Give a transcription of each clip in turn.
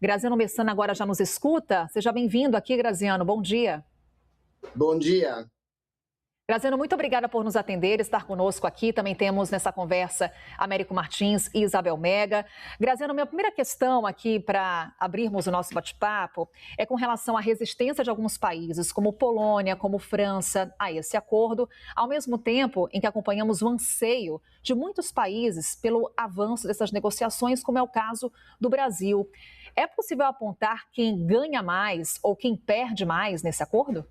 Graziano Messana agora já nos escuta. Seja bem-vindo aqui, Graziano. Bom dia. Bom dia. Graziano, muito obrigada por nos atender, estar conosco aqui. Também temos nessa conversa Américo Martins e Isabel Mega. Graziano, minha primeira questão aqui para abrirmos o nosso bate-papo é com relação à resistência de alguns países, como Polônia, como França, a esse acordo, ao mesmo tempo em que acompanhamos o anseio de muitos países pelo avanço dessas negociações, como é o caso do Brasil. É possível apontar quem ganha mais ou quem perde mais nesse acordo?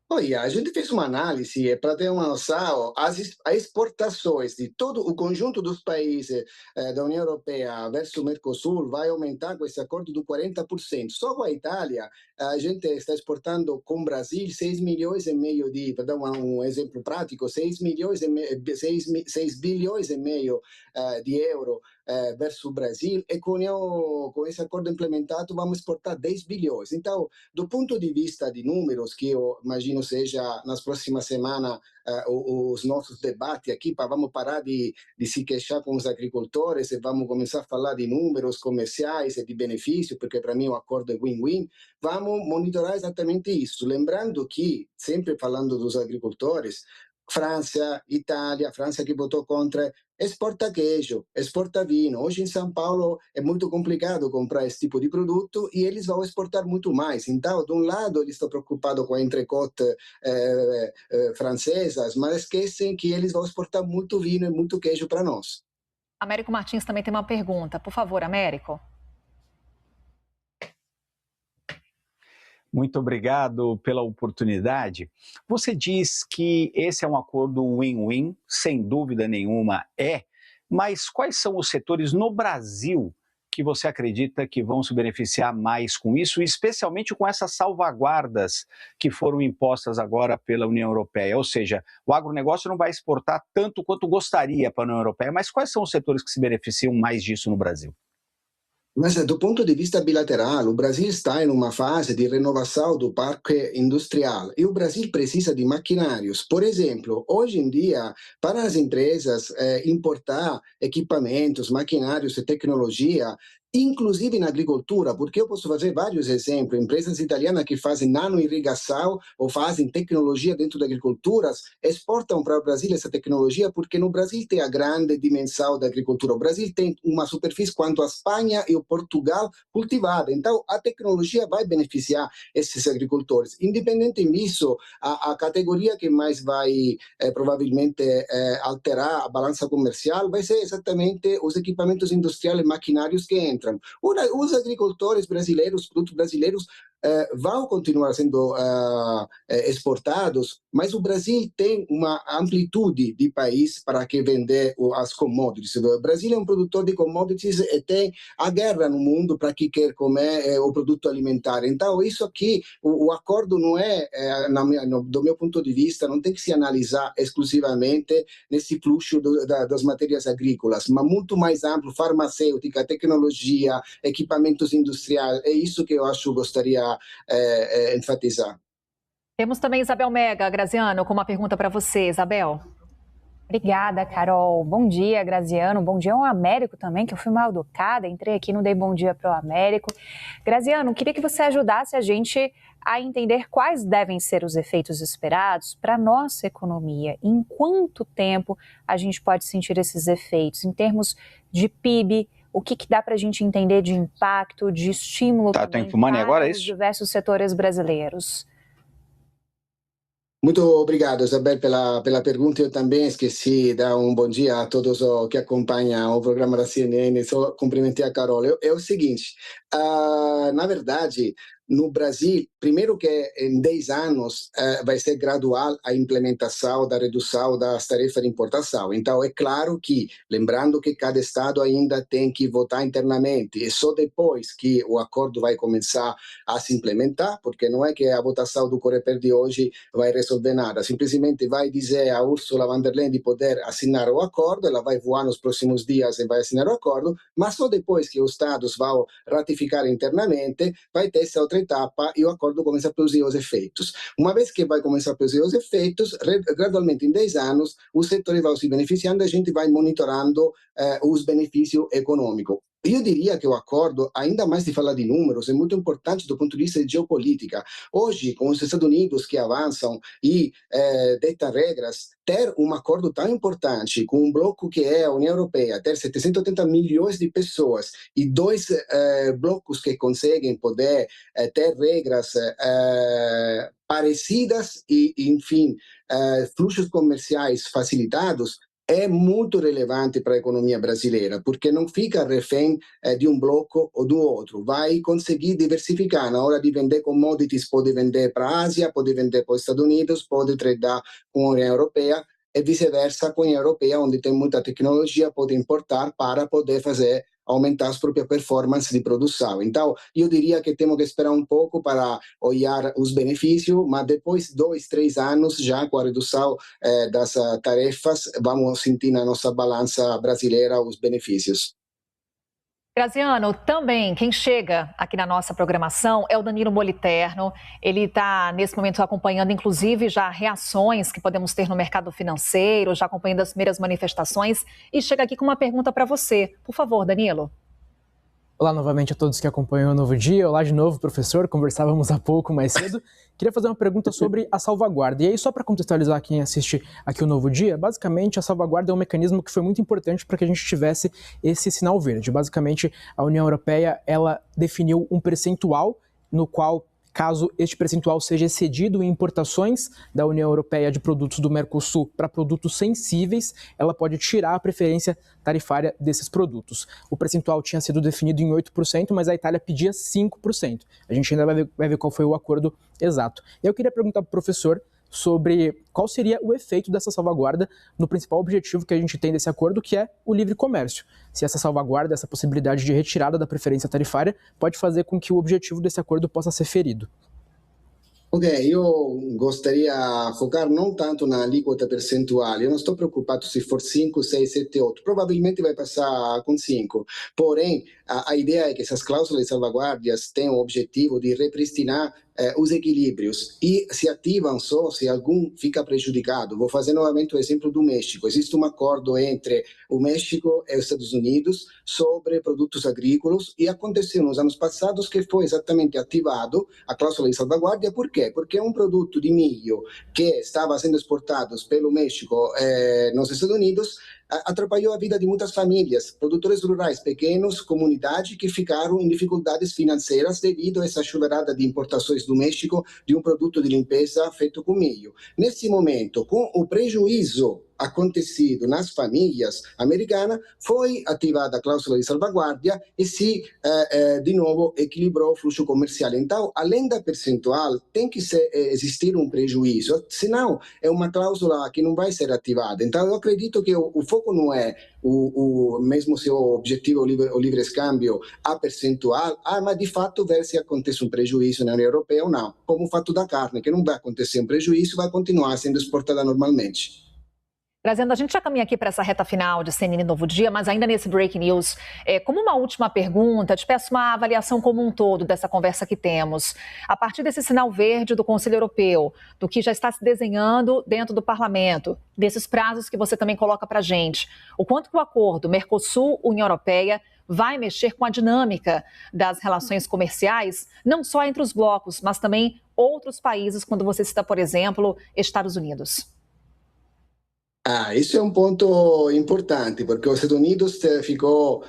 Olha, a gente fez uma análise para ter uma noção, as exportações de todo o conjunto dos países da União Europeia versus o Mercosul vai aumentar com esse acordo do 40%. Só com a Itália, a gente está exportando com o Brasil 6 milhões e meio de, para dar um exemplo prático, 6 milhões e meio, 6 bilhões e meio de euro versus o Brasil, e com esse acordo implementado vamos exportar 10 bilhões. Então, do ponto de vista de números, que eu imagino seja nas próximas semanas os nossos debates aqui, vamos parar de se queixar com os agricultores e vamos começar a falar de números comerciais e de benefícios, porque para mim o acordo é win-win. Vamos monitorar exatamente isso. Lembrando que, sempre falando dos agricultores, França, Itália, França que votou contra, exporta queijo, exporta vinho. Hoje em São Paulo é muito complicado comprar esse tipo de produto e eles vão exportar muito mais. Então, de um lado, eles estão preocupados com a entrecote francesas, mas esquecem que eles vão exportar muito vinho e muito queijo para nós. Américo Martins também tem uma pergunta. Por favor, Américo. Muito obrigado pela oportunidade. Você diz que esse é um acordo win-win, sem dúvida nenhuma mas quais são os setores no Brasil que você acredita que vão se beneficiar mais com isso, especialmente com essas salvaguardas que foram impostas agora pela União Europeia? Ou seja, o agronegócio não vai exportar tanto quanto gostaria para a União Europeia, mas quais são os setores que se beneficiam mais disso no Brasil? Mas do ponto de vista bilateral, o Brasil está em uma fase de renovação do parque industrial e o Brasil precisa de maquinários. Por exemplo, hoje em dia, para as empresas importar equipamentos, maquinários e tecnologia, inclusive na agricultura, porque eu posso fazer vários exemplos, empresas italianas que fazem nanoirrigação ou fazem tecnologia dentro da agricultura, exportam para o Brasil essa tecnologia porque no Brasil tem a grande dimensão da agricultura. O Brasil tem uma superfície quanto a Espanha e o Portugal cultivada, então a tecnologia vai beneficiar esses agricultores. Independente disso, a categoria que mais vai provavelmente alterar a balança comercial vai ser exatamente os equipamentos industriais e maquinários que entram. Os agricultores brasileiros, produtos brasileiros, vão continuar sendo exportados, mas o Brasil tem uma amplitude de país para que vender as commodities. O Brasil é um produtor de commodities e tem a guerra no mundo para quem quer comer o produto alimentar. Então, isso aqui, o acordo não é, do meu ponto de vista, não tem que se analisar exclusivamente nesse fluxo das matérias agrícolas, mas muito mais amplo, farmacêutica, tecnologia, equipamentos industriais. É isso que eu acho que gostaria enfatizar. Temos também Isabel Mega, Graziano, com uma pergunta para você, Isabel. Obrigada, Carol. Bom dia, Graziano. Bom dia ao Américo também, que eu fui mal educada. Entrei aqui, não dei bom dia para o Américo. Graziano, queria que você ajudasse a gente a entender quais devem ser os efeitos esperados para a nossa economia. Em quanto tempo a gente pode sentir esses efeitos? Em termos de PIB, o que dá para a gente entender de impacto, de estímulo também para os diversos setores brasileiros? Muito obrigado, Isabel, pela pergunta. Eu também esqueci de dar um bom dia a todos que acompanham o programa da CNN. Só cumprimentei a Carol. É o seguinte, na verdade, no Brasil, primeiro que em 10 anos vai ser gradual a implementação da redução das tarefas de importação. Então, é claro que, lembrando que cada estado ainda tem que votar internamente, e só depois que o acordo vai começar a se implementar, porque não é que a votação do Coreper de hoje vai resolver nada, simplesmente vai dizer a Ursula von der Leyen de poder assinar o acordo, ela vai voar nos próximos dias e vai assinar o acordo, mas só depois que os estados vão ratificar internamente, vai ter essa outra etapa e o acordo começa a produzir os efeitos. Uma vez que vai começar a produzir os efeitos, gradualmente em 10 anos, os setores vão se beneficiando e a gente vai monitorando os benefícios econômicos. eu diria que o acordo, ainda mais de falar de números, é muito importante do ponto de vista de geopolítica. Hoje, com os Estados Unidos que avançam e detam regras, ter um acordo tão importante com um bloco que é a União Europeia, ter 780 milhões de pessoas e dois blocos que conseguem poder ter regras parecidas e, enfim, fluxos comerciais facilitados, é muito relevante para a economia brasileira, porque não fica refém de um bloco ou do outro, vai conseguir diversificar, na hora de vender commodities, pode vender para a Ásia, pode vender para os Estados Unidos, pode tradar com a União Europeia, e vice-versa, com a União Europeia, onde tem muita tecnologia, pode importar para poder fazer aumentar as próprias performances de produção. Então, eu diria que temos que esperar um pouco para olhar os benefícios, mas depois de 2, 3 anos, já com a redução das tarefas, vamos sentir na nossa balança brasileira os benefícios. Graziano, também quem chega aqui na nossa programação é o Danilo Moliterno. Ele está, nesse momento, acompanhando, inclusive, já reações que podemos ter no mercado financeiro, já acompanhando as primeiras manifestações, e chega aqui com uma pergunta para você. Por favor, Danilo. Olá novamente a todos que acompanham o Novo Dia. Olá de novo, professor. Conversávamos há pouco mais cedo. Queria fazer uma pergunta sobre a salvaguarda. E aí, só para contextualizar quem assiste aqui o Novo Dia, basicamente a salvaguarda é um mecanismo que foi muito importante para que a gente tivesse esse sinal verde. Basicamente, a União Europeia ela definiu um percentual no qual, caso este percentual seja excedido em importações da União Europeia de produtos do Mercosul para produtos sensíveis, ela pode tirar a preferência tarifária desses produtos. O percentual tinha sido definido em 8%, mas a Itália pedia 5%. A gente ainda vai ver qual foi o acordo exato. Eu queria perguntar para o professor sobre qual seria o efeito dessa salvaguarda no principal objetivo que a gente tem desse acordo, que é o livre comércio. Se essa salvaguarda, essa possibilidade de retirada da preferência tarifária, pode fazer com que o objetivo desse acordo possa ser ferido. Ok, eu gostaria de focar não tanto na alíquota percentual, eu não estou preocupado se for 5, 6, 7, 8, provavelmente vai passar com 5, porém a ideia é que essas cláusulas de salvaguardas têm o objetivo de repristinar os equilíbrios e se ativam só se algum fica prejudicado. Vou fazer novamente o exemplo do México. Existe um acordo entre o México e os Estados Unidos sobre produtos agrícolas e aconteceu nos anos passados que foi exatamente ativado a cláusula de salvaguardia. Por quê? Porque um produto de milho que estava sendo exportado pelo México nos Estados Unidos atrapalhou a vida de muitas famílias, produtores rurais pequenos, comunidades que ficaram em dificuldades financeiras devido a essa chuvarada de importações do México de um produto de limpeza feito com milho. Nesse momento, com o prejuízo acontecido nas famílias americanas, foi ativada a cláusula de salvaguardia e se, de novo, equilibrou o fluxo comercial. Então, além da percentual, tem que existir um prejuízo, senão é uma cláusula que não vai ser ativada. Então, eu acredito que o foco não é, mesmo se o objetivo é o livre escambio, a percentual, mas de fato ver se acontece um prejuízo na União Europeia ou não. Como o fato da carne, que não vai acontecer um prejuízo, vai continuar sendo exportada normalmente. Graziano, a gente já caminha aqui para essa reta final de CNN Novo Dia, mas ainda nesse Breaking News, como uma última pergunta, te peço uma avaliação como um todo dessa conversa que temos. A partir desse sinal verde do Conselho Europeu, do que já está se desenhando dentro do Parlamento, desses prazos que você também coloca para a gente, o quanto que o acordo Mercosul-União Europeia vai mexer com a dinâmica das relações comerciais, não só entre os blocos, mas também outros países, quando você cita, por exemplo, Estados Unidos? Isso é um ponto importante, porque os Estados Unidos ficou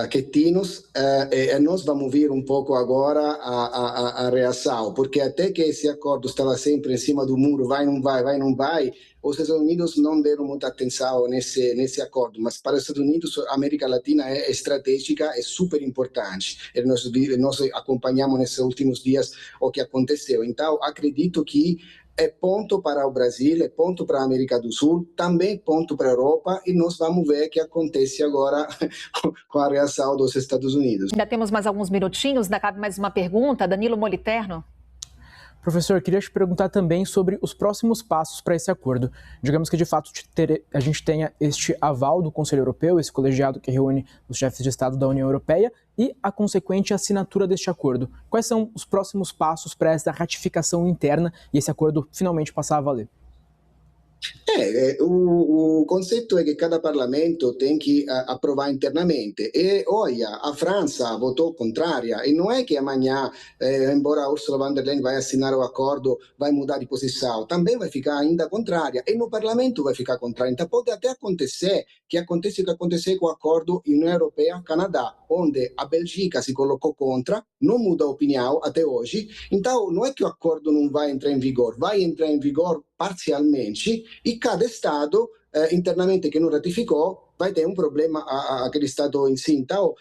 quietinos e nós vamos ver um pouco agora a reação, porque até que esse acordo estava sempre em cima do muro, vai, não vai, vai, não vai, os Estados Unidos não deram muita atenção nesse acordo, mas para os Estados Unidos, a América Latina é estratégica, é super importante. E nós acompanhamos nesses últimos dias o que aconteceu. Então, acredito que é ponto para o Brasil, é ponto para a América do Sul, também ponto para a Europa, e nós vamos ver o que acontece agora com a reação dos Estados Unidos. Ainda temos mais alguns minutinhos, ainda cabe mais uma pergunta. Danilo Moliterno. Professor, queria te perguntar também sobre os próximos passos para esse acordo. Digamos que, de fato, a gente tenha este aval do Conselho Europeu, esse colegiado que reúne os chefes de Estado da União Europeia, e a consequente assinatura deste acordo. Quais são os próximos passos para essa ratificação interna e esse acordo finalmente passar a valer? O concetto è che cada Parlamento tem que aprovar internamente. E olha, a França votou contrária. E não é que amanhã, embora Ursula von der Leyen vai assinar o acordo, vai mudar de posição. Também vai ficar ainda contrária. E no Parlamento vai ficar contrária. Então pode até acontecer que aconteça o que aconteceu com o acordo União Europeia-Canadá, onde a Bélgica se colocou contra, não muda a opinião até hoje. Então não é que o acordo não vai entrar em vigor, vai entrar em vigor parcialmente e cada Estado internamente que não ratificou vai ter um problema aquele Estado em si. Então,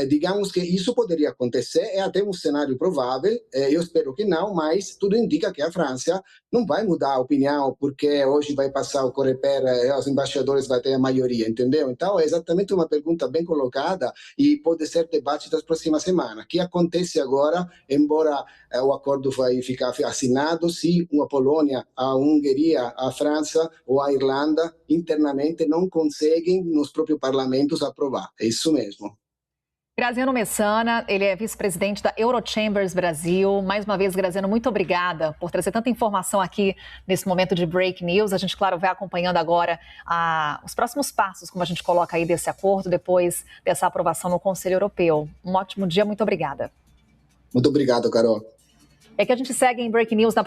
digamos que isso poderia acontecer, é até um cenário provável, eu espero que não, mas tudo indica que a França não vai mudar a opinião porque hoje vai passar o Coreper, os embaixadores vão ter a maioria, entendeu? Então, é exatamente uma pergunta bem colocada e pode ser debate das próximas semanas. O que acontece agora, embora o acordo vai ficar assinado, se a Polônia, a Hungria, a França ou a Irlanda internamente não conseguem nos próprios parlamentos aprovar. É isso mesmo. Graziano Messana, ele é vice-presidente da Eurochambers Brasil. Mais uma vez, Graziano, muito obrigada por trazer tanta informação aqui nesse momento de break news. A gente, claro, vai acompanhando agora os próximos passos, como a gente coloca aí, desse acordo, depois dessa aprovação no Conselho Europeu. Um ótimo dia, muito obrigada. Muito obrigado, Carol. É que a gente segue em break news na